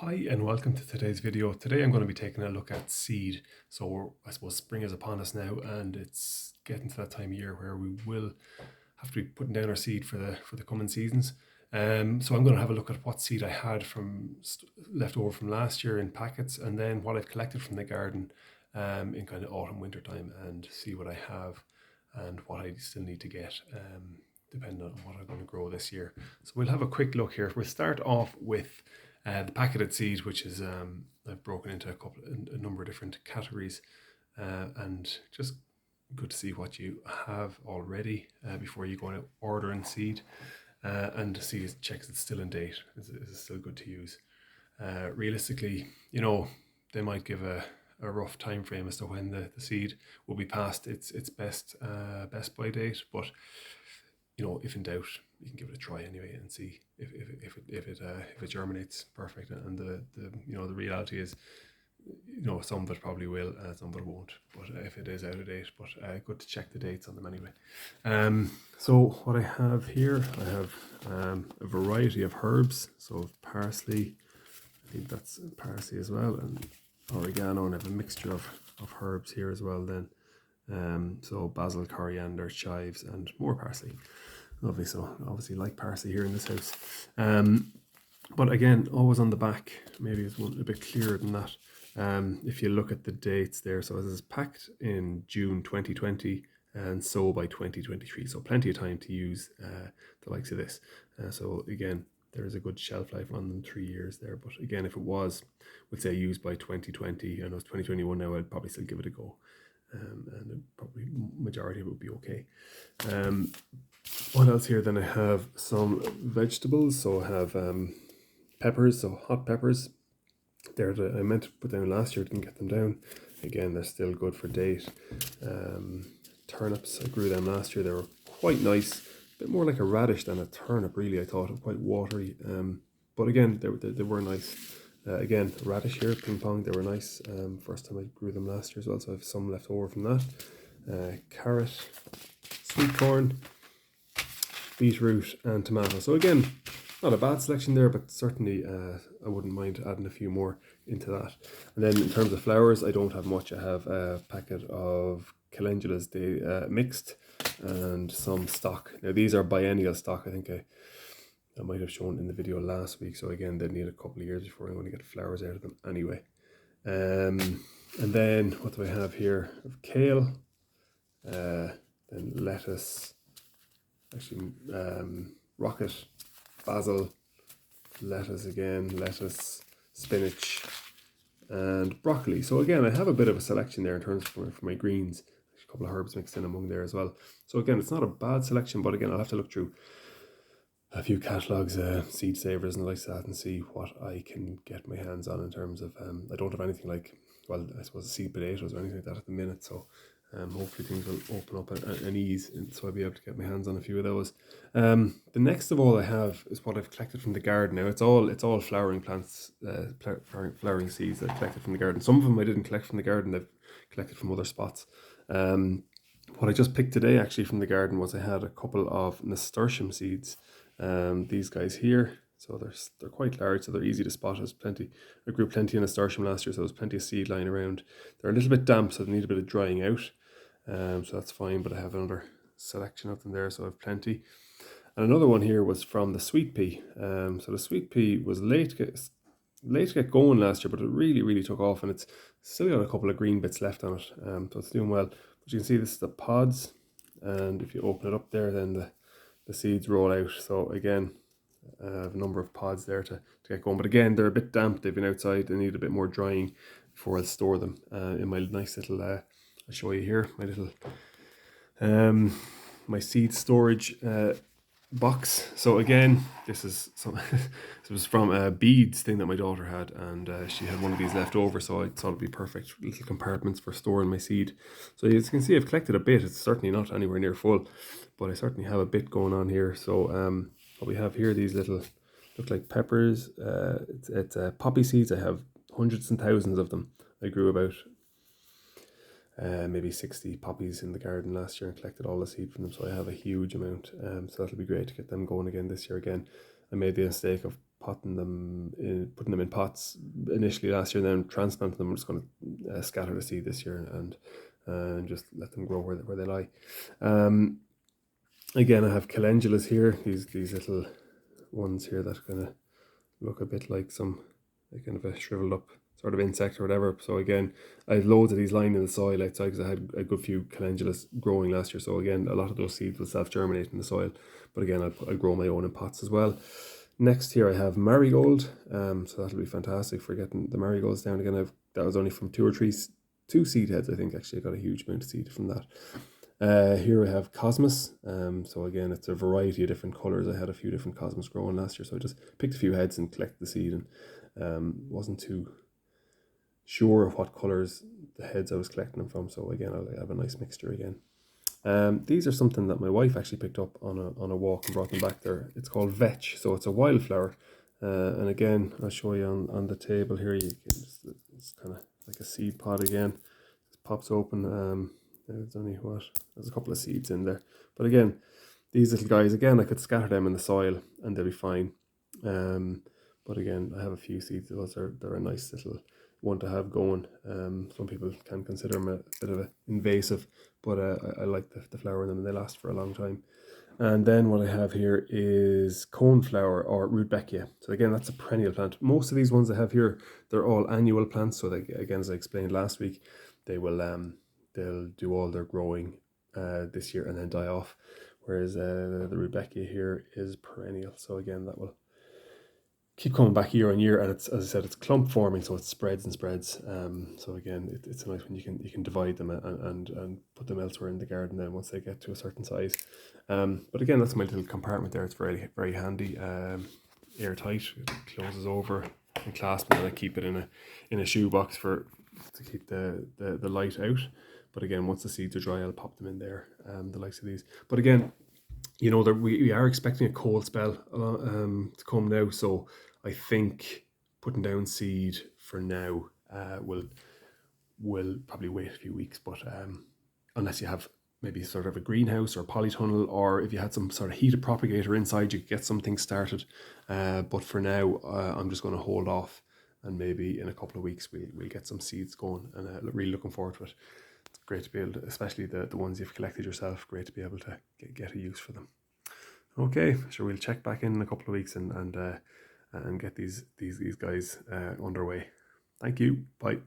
Hi and welcome to today's video. Today I'm going to be taking a look at seed. I suppose spring is upon us now and it's getting to that time of year where we will have to be putting down our seed for the coming seasons. So I'm going to have a look at what seed I had from left over from last year in packets, and then what I've collected from the garden in kind of autumn winter time, and see what I have and what I still need to get depending on what I'm going to grow this year. So we'll have a quick look here. We'll start off with the packeted seed, which is I've broken into a number of different categories, and just good to see what you have already before you go out ordering seed, and to see check it's still in date. Is it still good to use? Realistically, they might give a rough time frame as to when the seed will be past its best buy date, but if in doubt, you can give it a try anyway and see if it germinates perfect. And the reality is, some of it probably will, some of it won't. But if it is out of date, but good to check the dates on them anyway. So what I have here, I have a variety of herbs. So parsley, I think that's parsley as well, and oregano, and I have a mixture of herbs here as well then. So basil, coriander, chives, and more parsley. Lovely. So obviously like parsley here in this house. But again, always on the back, maybe it's a bit clearer than that. If you look at the dates there, so this is packed in June 2020 and sold by 2023. So plenty of time to use the likes of this. So again, there is a good shelf life on them, 3 years there. But again, if it was, we'd say used by 2020, I know it's 2021 now, I'd probably still give it a go. And probably majority of it would be okay. What else here? Then I have some vegetables. So I have peppers, so hot peppers. I meant to put down last year, didn't get them down. Again, they're still good for date. Turnips, I grew them last year. They were quite nice, a bit more like a radish than a turnip really. I thought quite watery, but again, they were nice. Again, radish here, ping pong, they were nice. First time I grew them last year as well, so I have some left over from that. Carrot, sweet corn, beetroot, and tomato. So again, not a bad selection there, but certainly I wouldn't mind adding a few more into that. And then in terms of flowers, I don't have much. I have a packet of calendulas, they mixed, and some stock. Now these are biennial stock. I think I might have shown in the video last week. So again, they need a couple of years before I'm going to get flowers out of them anyway. And then what do I have here? I have kale, then lettuce, actually rocket, basil, lettuce, spinach, and broccoli. So again, I have a bit of a selection there in terms for my greens. There's a couple of herbs mixed in among there as well. So again, it's not a bad selection, but again, I'll have to look through a few catalogs, seed savers and like that, and see what I can get my hands on in terms of, I don't have anything like, well, I suppose seed potatoes or anything like that at the minute, so hopefully things will open up and ease, and so I'll be able to get my hands on a few of those. The next of all I have is what I've collected from the garden. Now it's all flowering plants, flowering seeds that I collected from the garden. Some of them I didn't collect from the garden, I've collected from other spots. What I just picked today actually from the garden was I had a couple of nasturtium seeds. These guys here, so they're quite large, so they're easy to spot. There's plenty. I grew plenty in nasturtium last year, so there's plenty of seed lying around. They're a little bit damp, so they need a bit of drying out. So that's fine, but I have another selection of them there, so I have plenty. And another one here was from the sweet pea. So the sweet pea was late to get going last year, but it really took off, and it's still got a couple of green bits left on it. So it's doing well. But you can see this is the pods, and if you open it up there, then the seeds roll out. So again, I have a number of pods there to get going, but again, they're a bit damp. They've been outside, they need a bit more drying before I store them in my nice little I'll show you here, my little my seed storage box. So again, this was from a beads thing that my daughter had, and she had one of these left over, so I thought it'd be perfect little compartments for storing my seed. So as you can see, I've collected a bit. It's certainly not anywhere near full, but I certainly have a bit going on here. So what we have here, these little look like peppers. It's poppy seeds. I have hundreds and thousands of them. I grew about maybe 60 poppies in the garden last year and collected all the seed from them, so I have a huge amount. So that'll be great to get them going again this year. Again, I made the mistake of putting them in pots initially last year, and then transplanting them. I'm just going to scatter the seed this year and just let them grow where they lie. Again, I have calendulas here. These little ones here that kind of look a bit like kind of a shriveled up sort of insect or whatever. So again, I have loads of these lying in the soil outside because I had a good few calendulas growing last year. So again, a lot of those seeds will self-germinate in the soil. But again, I'll grow my own in pots as well. Next here I have marigold. So that'll be fantastic for getting the marigolds down again. That was only from two seed heads, I think. Actually, I got a huge amount of seed from that. Here I have cosmos. So again, it's a variety of different colours. I had a few different cosmos growing last year, so I just picked a few heads and collected the seed, and wasn't too sure of what colours the heads I was collecting them from. So again, I'll have a nice mixture again. These are something that my wife actually picked up on a walk and brought them back there. It's called vetch, so it's a wildflower. And again, I'll show you on the table here. You can it's kind of like a seed pod again. It pops open. There's there's a couple of seeds in there. But again, these little guys, again, I could scatter them in the soil and they'll be fine. But again, I have a few seeds. They're a nice little one to have going. Some people can consider them a bit of an invasive, but I like the flower in them and they last for a long time. And then what I have here is coneflower or rudbeckia. So again, that's a perennial plant. Most of these ones I have here, they're all annual plants. So they, again, as I explained last week, they will they'll do all their growing this year and then die off. Whereas the rudbeckia here is perennial. So again, that will keep coming back year on year, and it's, as I said, it's clump forming, so it spreads and spreads. So again, it's a nice one. You can divide them and put them elsewhere in the garden then once they get to a certain size. But again, that's my little compartment there. It's very, very handy, airtight. It closes over and clasps, and I keep it in a shoebox to keep the light out. But again, once the seeds are dry, I'll pop them in there. The likes of these. But again, you know, we are expecting a cold spell to come now, so I think putting down seed for now will probably wait a few weeks. But unless you have maybe sort of a greenhouse or a polytunnel, or if you had some sort of heated propagator inside, you could get something started. But for now, I'm just going to hold off, and maybe in a couple of weeks we'll get some seeds going, and really looking forward to it. It's great to be able to, especially the ones you've collected yourself, great to be able to get a use for them. Okay, sure, we'll check back in a couple of weeks and get these guys underway. Thank you. Bye.